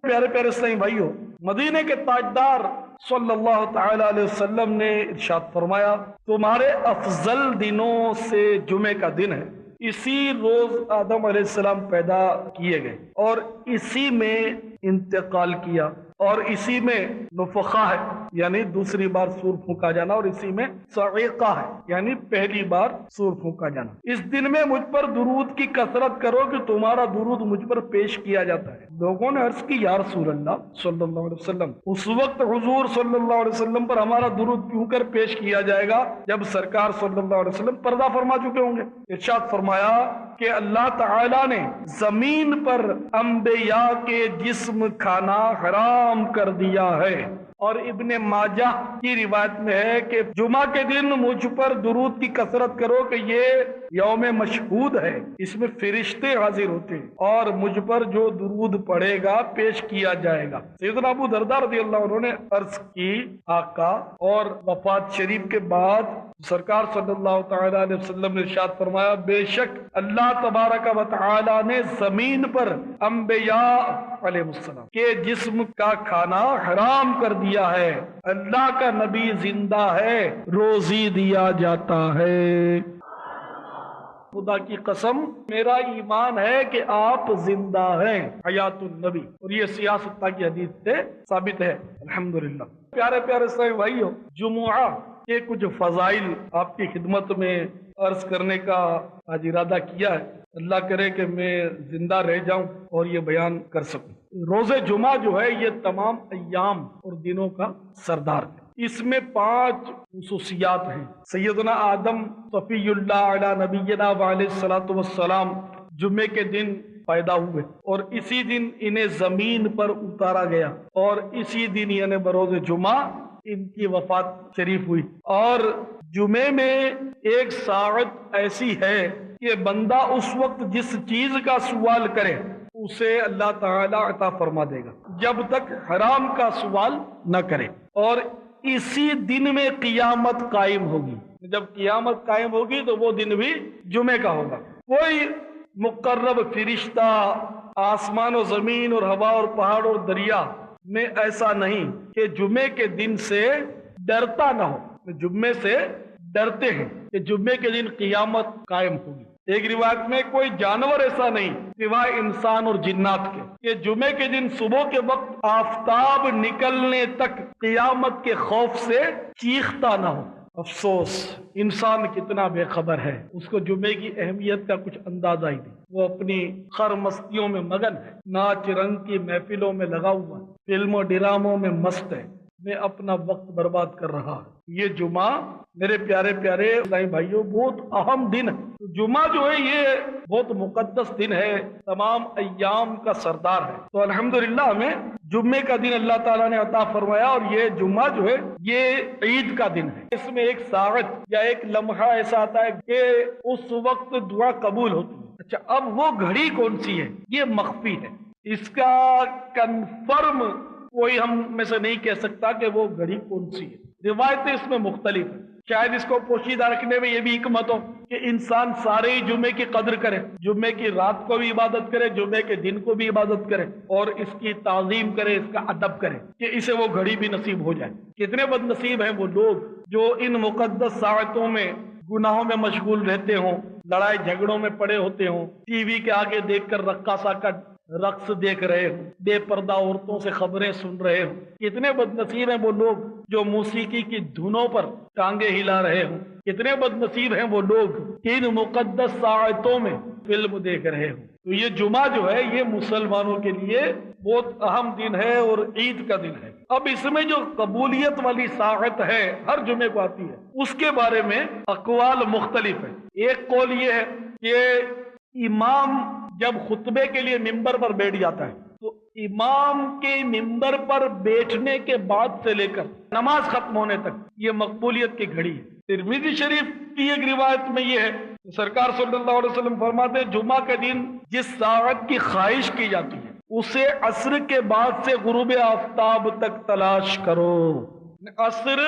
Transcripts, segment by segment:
پیارے پیارے اسلامی بھائیوں، مدینے کے تاجدار صلی اللہ تعالی علیہ وسلم نے ارشاد فرمایا، تمہارے افضل دنوں سے جمعے کا دن ہے۔ اسی روز آدم علیہ السلام پیدا کیے گئے اور اسی میں انتقال کیا، اور اسی میں نفخہ ہے یعنی دوسری بار سور پھونکا جانا، اور اسی میں صعیقہ ہے یعنی پہلی بار سور پھونکا جانا۔ اس دن میں مجھ پر درود کی کثرت کرو کہ تمہارا درود مجھ پر پیش کیا جاتا ہے۔ لوگوں نے عرض کی، یا رسول اللہ صلی اللہ علیہ وسلم، اس وقت حضور صلی اللہ علیہ وسلم پر ہمارا درود کیوں کر پیش کیا جائے گا جب سرکار صلی اللہ علیہ وسلم پردہ فرما چکے ہوں گے؟ ارشاد فرمایا کہ اللہ تعالی نے زمین پر انبیاء کے جسم کھانا حرام کر دیا ہے، اور ابن ماجہ کی روایت میں ہے کہ جمعہ کے دن مجھ پر درود کی کثرت کرو کہ یہ یوم مشہود ہے، اس میں فرشتے حاضر ہوتے ہیں اور مجھ پر جو درود پڑھے گا پیش کیا جائے گا۔ سیدنا ابو درداء رضی اللہ عنہ نے عرض کی، آقا اور وفات شریف کے بعد سرکار صلی اللہ تعالی علیہ وسلم نے ارشاد فرمایا، بے شک اللہ تبارک و تعالی نے زمین پر انبیاء علیہ السلام کے جسم کا کھانا حرام کر دیا ہے، اللہ کا نبی زندہ ہے، روزی دیا جاتا ہے۔ خدا کی قسم میرا ایمان ہے کہ آپ زندہ ہیں، حیات النبی، اور یہ سیاستہ کی حدیث سے ثابت ہے الحمدللہ۔ پیارے پیارے اسلامی بھائیوں، جمعہ کے کچھ فضائل آپ کی خدمت میں عرض کرنے کا آج ارادہ کیا ہے۔ اللہ کرے کہ میں زندہ رہ جاؤں اور یہ بیان کر سکوں۔ روز جمعہ جو ہے یہ تمام ایام اور دنوں کا سردار ہے۔ اس میں 5 خصوصیات ہیں۔ سیدنا آدم صفی اللہ علی نبینا علیہ الصلوۃ والسلام جمعے کے دن پیدا ہوئے، اور اسی دن انہیں زمین پر اتارا گیا، اور اسی دن یعنی بروز جمعہ ان کی وفات شریف ہوئی۔ اور جمعے میں ایک ساعت ایسی ہے کہ بندہ اس وقت جس چیز کا سوال کرے اسے اللہ تعالی عطا فرما دے گا، جب تک حرام کا سوال نہ کرے۔ اور اسی دن میں قیامت قائم ہوگی۔ جب قیامت قائم ہوگی تو وہ دن بھی جمعے کا ہوگا۔ کوئی مقرب فرشتہ آسمان و زمین اور ہوا اور پہاڑ اور دریا میں ایسا نہیں کہ جمعے کے دن سے ڈرتا نہ ہو۔ جمعے سے ڈرتے ہیں کہ جمعے کے دن قیامت قائم ہوگی۔ ایک روایت میں کوئی جانور ایسا نہیں سوائے انسان اور جنات کے کہ جمعے کے دن صبح کے وقت آفتاب نکلنے تک قیامت کے خوف سے چیختا نہ ہو۔ افسوس، انسان کتنا بے خبر ہے، اس کو جمعے کی اہمیت کا کچھ اندازہ ہی نہیں۔ وہ اپنی خر مستیوں میں مگن ہے، ناچ رنگ کی محفلوں میں لگا ہوا ہے، فلم و ڈراموں میں مست ہے، میں اپنا وقت برباد کر رہا ہے۔ یہ جمعہ میرے پیارے پیارے اسلامی بھائیوں بہت اہم دن ہے۔ جمعہ جو ہے یہ بہت مقدس دن ہے، تمام ایام کا سردار ہے۔ تو الحمدللہ ہمیں جمعے کا دن اللہ تعالیٰ نے عطا فرمایا، اور یہ جمعہ جو ہے یہ عید کا دن ہے۔ اس میں ایک ساعت یا ایک لمحہ ایسا آتا ہے کہ اس وقت دعا قبول ہوتی ہے۔ اچھا، اب وہ گھڑی کون سی ہے یہ مخفی ہے، اس کا کنفرم کوئی ہم میں سے نہیں کہہ سکتا کہ وہ گھڑی کون سی ہے۔ روایتیں اس میں مختلف ہیں، شاید اس کو پوشیدہ رکھنے میں یہ بھی حکمت ہو کہ انسان سارے ہی جمعے کی قدر کرے، جمعے کی رات کو بھی عبادت کرے، جمعے کے دن کو بھی عبادت کرے، اور اس کی تعظیم کرے، اس کا ادب کرے کہ اسے وہ گھڑی بھی نصیب ہو جائے۔ کتنے بد نصیب ہیں وہ لوگ جو ان مقدس ساعتوں میں گناہوں میں مشغول رہتے ہوں، لڑائی جھگڑوں میں پڑے ہوتے ہوں، ٹی وی کے آگے دیکھ کر رقاصہ کا رقص دیکھ رہے ہوں، بے پردہ عورتوں سے خبریں سن رہے ہوں۔ کتنے بد نصیب ہیں وہ لوگ جو موسیقی کی دھنوں پر ٹانگیں ہلا رہے ہوں۔ کتنے بد نصیب ہیں وہ لوگ ان مقدس ساعتوں میں فلم دیکھ رہے ہوں۔ تو یہ جمعہ جو ہے یہ مسلمانوں کے لیے بہت اہم دن ہے اور عید کا دن ہے۔ اب اس میں جو قبولیت والی ساعت ہے ہر جمعے کو آتی ہے، اس کے بارے میں اقوال مختلف ہیں۔ ایک قول یہ ہے کہ امام جب خطبے کے لیے ممبر پر بیٹھ جاتا ہے تو امام کے ممبر پر بیٹھنے کے بعد سے لے کر نماز ختم ہونے تک یہ مقبولیت کی گھڑی ہے۔ ترمذی شریف کی ایک روایت میں یہ ہے، سرکار صلی اللہ علیہ وسلم فرماتے ہیں جمعہ کے دن جس ساعت کی خواہش کی جاتی ہے اسے عصر کے بعد سے غروب آفتاب تک تلاش کرو۔ عصر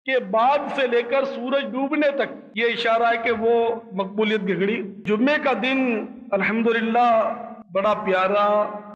کے بعد سے لے کر سورج ڈوبنے تک یہ اشارہ ہے کہ وہ مقبولیت کی گھڑی۔ جمعے کا دن الحمدللہ بڑا پیارا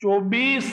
24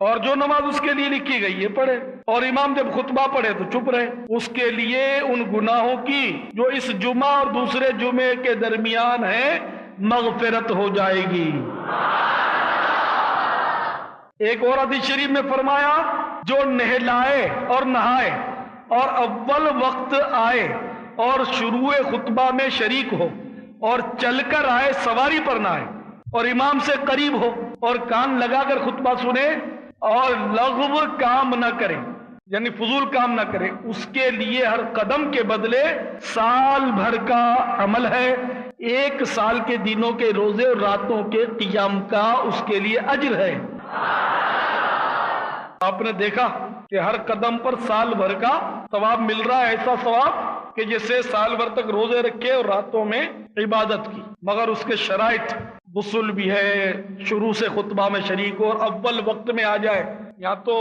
اور جو نماز اس کے لیے لکھی گئی ہے پڑھے، اور امام جب خطبہ پڑھے تو چپ رہے، اس کے لیے ان گناہوں کی جو اس جمعہ اور دوسرے جمعے کے درمیان ہیں مغفرت ہو جائے گی۔ ایک اور حدیث شریف میں فرمایا جو نہلائے اور نہائے اور اول وقت آئے اور شروع خطبہ میں شریک ہو اور چل کر آئے، سواری پر نہ آئے، اور امام سے قریب ہو اور کان لگا کر خطبہ سنے اور لغو کام نہ کرے، یعنی فضول کام نہ کرے، اس کے لیے ہر قدم کے بدلے سال بھر کا عمل ہے، 1 سال کے دنوں کے روزے اور راتوں کے قیام کا اس کے لیے اجر ہے۔ آپ نے دیکھا کہ ہر قدم پر سال بھر کا ثواب مل رہا ہے، ایسا ثواب کہ جسے سال بھر تک روزے رکھے اور راتوں میں عبادت کی، مگر اس کے شرائط، غسل بھی ہے، شروع سے خطبہ میں شریک ہو اور اول وقت میں آ جائے۔ یہاں تو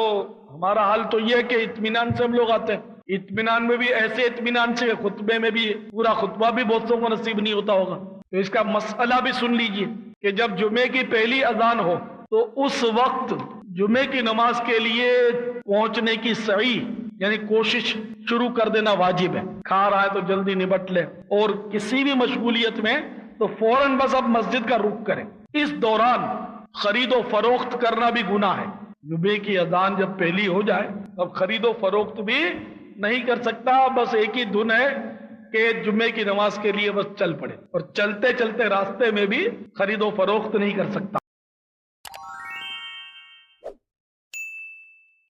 ہمارا حال تو یہ ہے کہ اطمینان سے ہم لوگ آتے ہیں، اطمینان میں بھی ایسے اطمینان سے، خطبے میں بھی پورا خطبہ بھی بہت سو کو نصیب نہیں ہوتا ہوگا، تو اس کا مسئلہ بھی سن لیجئے کہ جب جمعے کی پہلی اذان ہو تو اس وقت جمعے کی نماز کے لیے پہنچنے کی سعی یعنی کوشش شروع کر دینا واجب ہے۔ کھا رہا ہے تو جلدی نبٹ لے، اور کسی بھی مشغولیت میں تو فوراً بس اب مسجد کا رخ کریں۔ اس دوران خرید و فروخت کرنا بھی گناہ ہے۔ جمعے کی اذان جب پہلی ہو جائے اب خرید و فروخت بھی نہیں کر سکتا، بس ایک ہی دھن ہے کہ جمعے کی نماز کے لیے بس چل پڑے، اور چلتے چلتے راستے میں بھی خرید و فروخت نہیں کر سکتا۔